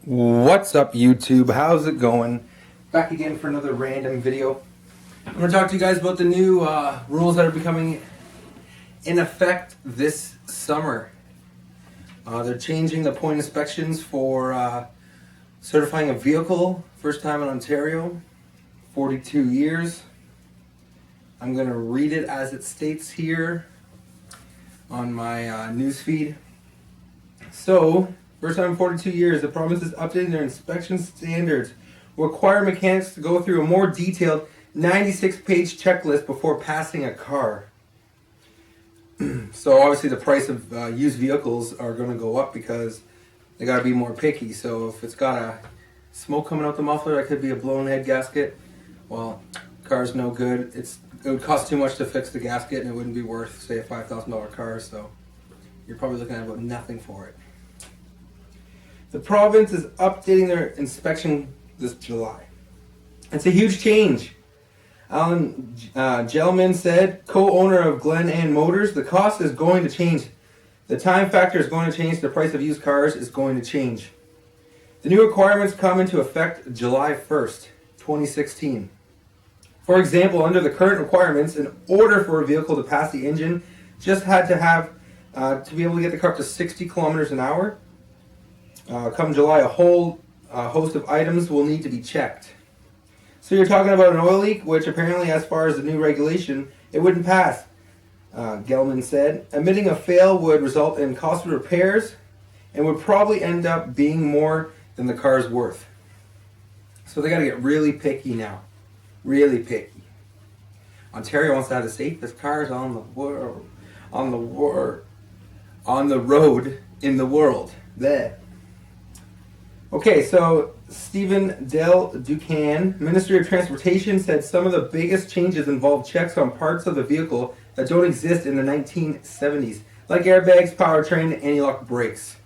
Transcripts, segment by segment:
What's up, YouTube? How's it going? Back again for another random video. I'm going to talk to you guys about the new rules that are becoming in effect this summer. They're changing the point inspections for certifying a vehicle. First time in Ontario, 42 years. I'm going to read it as it states here on my news feed. So, first time in 42 years, the province is updating their inspection standards, require mechanics to go through a more detailed 96-page checklist before passing a car. So obviously the price of used vehicles are going to go up because they got to be more picky. So if it's got a smoke coming out the muffler, that could be a blown head gasket. Well, car's no good. It would cost too much to fix the gasket, and it wouldn't be worth, say, a $5,000 car. So you're probably looking at about nothing for it. The province is updating their inspection this July. It's a huge change. Alan Gelman said, co-owner of Glen Ann Motors, the cost is going to change. The time factor is going to change. The price of used cars is going to change. The new requirements come into effect July 1st, 2016. For example, under the current requirements, in order for a vehicle to pass the engine, just had to have, to be able to get the car up to 60 kilometers an hour. Come July, a whole host of items will need to be checked. So you're talking about an oil leak, which apparently, as far as the new regulation, it wouldn't pass. Gelman said, admitting a fail would result in costly repairs and would probably end up being more than the car's worth. So they got to get really picky now. Really picky. Ontario wants to have the safest cars on the world, on the road in the world. There. Okay, so Stephen Del Ducan, Ministry of Transportation, said some of the biggest changes involve checks on parts of the vehicle that don't exist in the 1970s, like airbags, powertrain, and anti-lock brakes.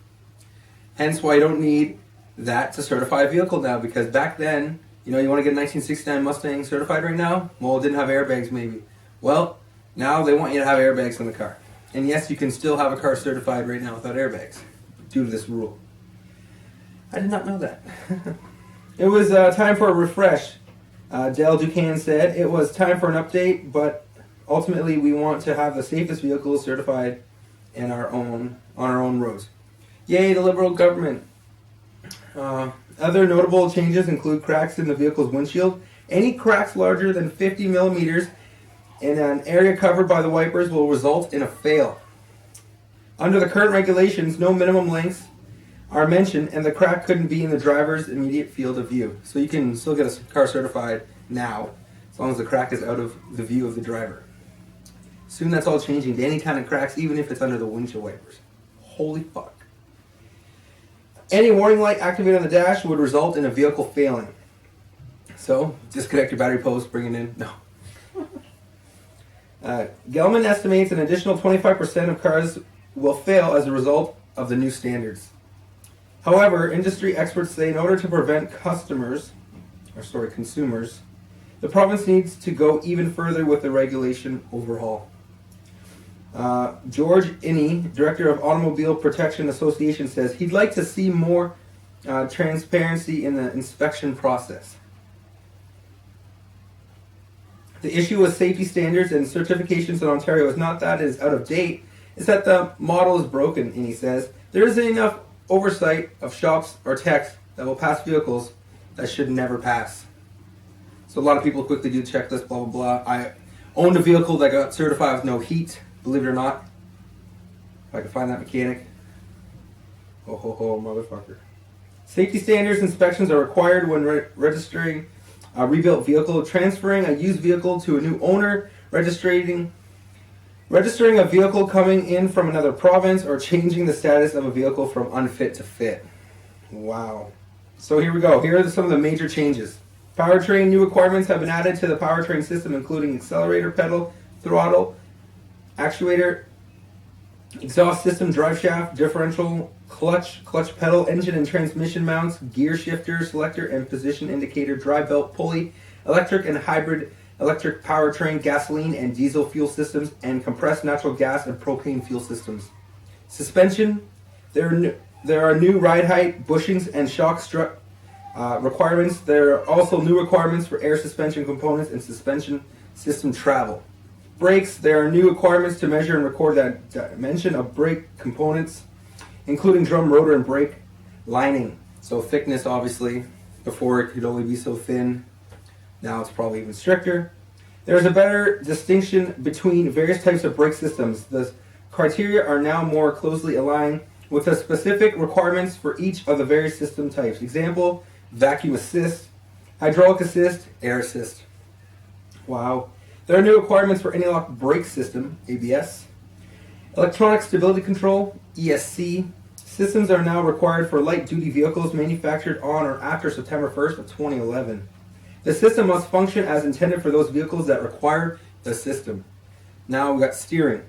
Hence why you don't need that to certify a vehicle now, because back then, you want to get a 1969 Mustang certified right now? Well, it didn't have airbags maybe. Well, now they want you to have airbags in the car. And yes, you can still have a car certified right now without airbags, due to this rule. I did not know that. It was time for a refresh. Del Ducan said it was time for an update, but ultimately we want to have the safest vehicles certified on our own roads. Yay, the Liberal government. Other notable changes include cracks in the vehicle's windshield. Any cracks larger than 50 millimeters in an area covered by the wipers will result in a fail. Under the current regulations, no minimum lengths are mentioned, and the crack couldn't be in the driver's immediate field of view. So you can still get a car certified now, as long as the crack is out of the view of the driver. Soon that's all changing to any kind of cracks, even if it's under the windshield wipers. Holy fuck. Any warning light activated on the dash would result in a vehicle failing. So, disconnect your battery post, bring it in. No. Gelman estimates an additional 25% of cars will fail as a result of the new standards. However, industry experts say in order to prevent consumers, the province needs to go even further with the regulation overhaul. George Inney, director of Automobile Protection Association, says he'd like to see more transparency in the inspection process. The issue with safety standards and certifications in Ontario is not that it is out of date, it's that the model is broken, Inney says. There isn't enough oversight of shops or techs that will pass vehicles that should never pass. So a lot of people quickly do checklists, blah, blah, blah. I owned a vehicle that got certified with no heat, believe it or not. If I can find that mechanic. Ho, ho, ho, motherfucker. Safety standards inspections are required when registering a rebuilt vehicle, transferring a used vehicle to a new owner, registering a vehicle coming in from another province, or changing the status of a vehicle from unfit to fit. Wow. So here we go. Here are some of the major changes. Powertrain, new requirements have been added to the powertrain system, including accelerator, pedal, throttle, actuator, exhaust system, drive shaft, differential, clutch pedal, engine and transmission mounts, gear shifter, selector and position indicator, drive belt, pulley, electric and hybrid electric powertrain, gasoline and diesel fuel systems, and compressed natural gas and propane fuel systems. Suspension, there there are new ride height, bushings, and shock strut requirements. There are also new requirements for air suspension components and suspension system travel. Brakes, there are new requirements to measure and record that dimension of brake components, including drum, rotor, and brake lining. So thickness, obviously, before it could only be so thin. Now it's probably even stricter. There's a better distinction between various types of brake systems. The criteria are now more closely aligned with the specific requirements for each of the various system types. Example, vacuum assist, hydraulic assist, air assist. Wow. There are new requirements for anti-lock brake system, ABS. Electronic stability control, ESC. Systems are now required for light-duty vehicles manufactured on or after September 1st of 2011. The system must function as intended for those vehicles that require the system. Now we've got steering.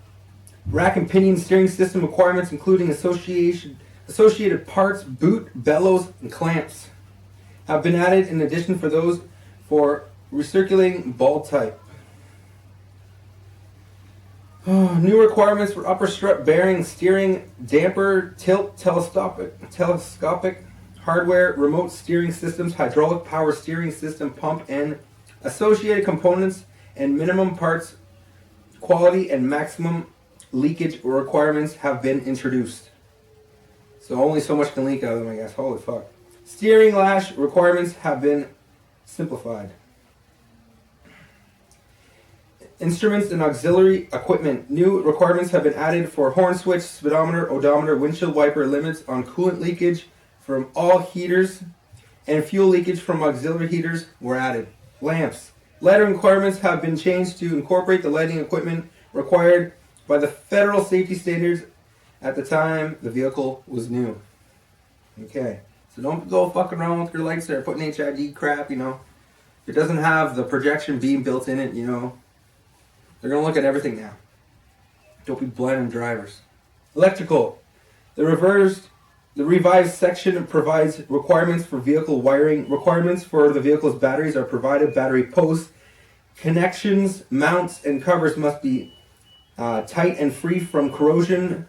Rack and pinion steering system requirements including associated parts, boot, bellows, and clamps have been added in addition for those for recirculating ball type. New requirements for upper strut bearing, steering, damper, tilt, telescopic hardware, remote steering systems, hydraulic power steering system, pump, and associated components, and minimum parts quality and maximum leakage requirements have been introduced. So only so much can leak out of them, I guess. Holy fuck. Steering lash requirements have been simplified. Instruments and auxiliary equipment. New requirements have been added for horn switch, speedometer, odometer, windshield wiper. Limits on coolant leakage from all heaters and fuel leakage from auxiliary heaters were added. Lamps. Lighting requirements have been changed to incorporate the lighting equipment required by the federal safety standards at the time the vehicle was new. Okay, so don't go fucking around with your lights there, putting HID crap, you know. If it doesn't have the projection beam built in it, you know, they're going to look at everything now. Don't be blinding drivers. Electrical. The revised section provides requirements for vehicle wiring. Requirements for the vehicle's batteries are provided. Battery posts, connections, mounts, and covers must be tight and free from corrosion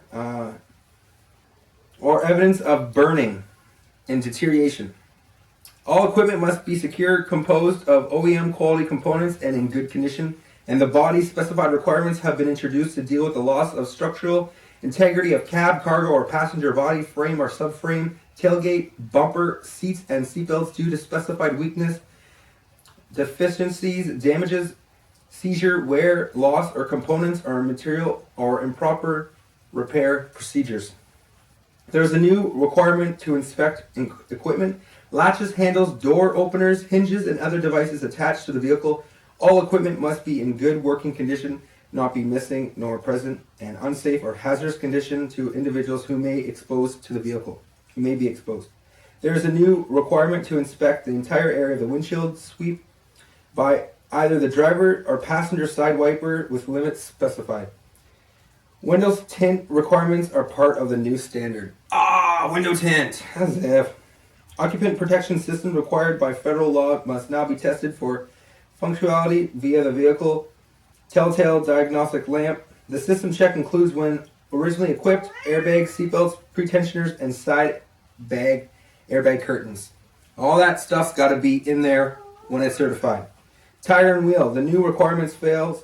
or evidence of burning and deterioration. All equipment must be secure, composed of OEM quality components and in good condition. And the body specified requirements have been introduced to deal with the loss of structural integrity of cab, cargo, or passenger body, frame or subframe, tailgate, bumper, seats, and seatbelts due to specified weakness, deficiencies, damages, seizure, wear, loss, or components or material or improper repair procedures. There is a new requirement to inspect equipment, latches, handles, door openers, hinges, and other devices attached to the vehicle. All equipment must be in good working condition, not be missing nor present, and unsafe or hazardous condition to individuals who may be exposed to the vehicle. There is a new requirement to inspect the entire area of the windshield sweep by either the driver or passenger side wiper with limits specified. Windows tint requirements are part of the new standard. Window tint! As if. Occupant protection system required by federal law must now be tested for functionality via the vehicle telltale diagnostic lamp. The system check includes when originally equipped, airbags, seatbelts, pretensioners, and side bag airbag curtains. All that stuff's got to be in there when it's certified. Tire and wheel. The new requirements fails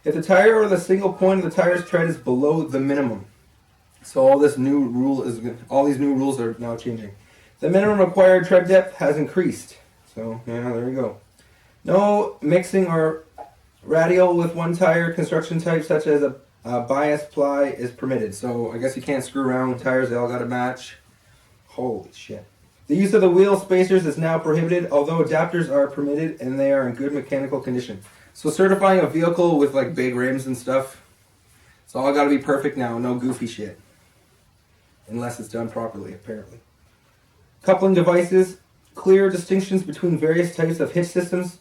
if the tire or the single point of the tire's tread is below the minimum. So all these new rules are now changing. The minimum required tread depth has increased. So yeah, there you go. No mixing or radial with one tire construction type such as a bias ply is permitted. So I guess you can't screw around with tires, they all got to match. Holy shit. The use of the wheel spacers is now prohibited, although adapters are permitted and they are in good mechanical condition. So certifying a vehicle with like big rims and stuff, it's all got to be perfect now, no goofy shit. Unless it's done properly, apparently. Coupling devices, clear distinctions between various types of hitch systems,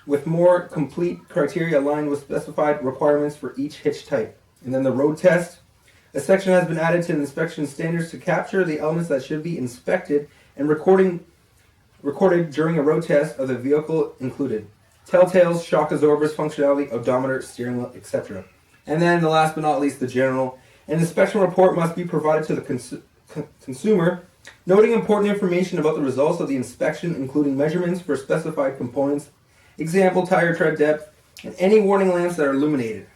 with more complete criteria aligned with specified requirements for each hitch type. And then the road test. A section has been added to the inspection standards to capture the elements that should be inspected and recorded during a road test of the vehicle included. Telltales, shock absorbers, functionality, odometer, steering wheel, etc. And then the last but not least, the general. An inspection report must be provided to the consumer, noting important information about the results of the inspection, including measurements for specified components, example tire tread depth, and any warning lamps that are illuminated.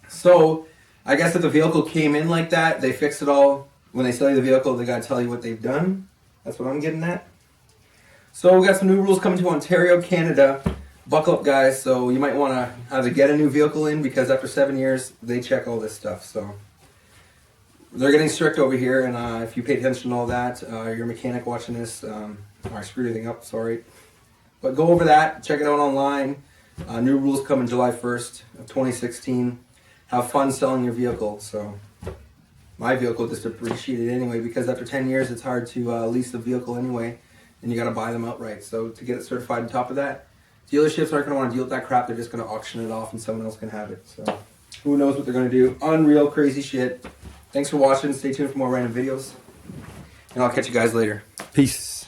So, I guess if the vehicle came in like that, they fixed it all. When they sell you the vehicle, they got to tell you what they've done. That's what I'm getting at. So, we got some new rules coming to Ontario, Canada. Buckle up, guys. So, you might want to either get a new vehicle in, because after 7 years, they check all this stuff. So, they're getting strict over here, and if you pay attention to all that, you're a mechanic watching this. I screwed everything up, sorry. But go over that, check it out online. New rules coming July 1st of 2016. Have fun selling your vehicle. So my vehicle just depreciated anyway, because after 10 years it's hard to lease a vehicle anyway, and you got to buy them outright. So to get it certified on top of that, dealerships aren't going to want to deal with that crap. They're just going to auction it off and someone else can have it. So who knows what they're going to do. Unreal crazy shit. Thanks for watching. Stay tuned for more random videos, and I'll catch you guys later. Peace.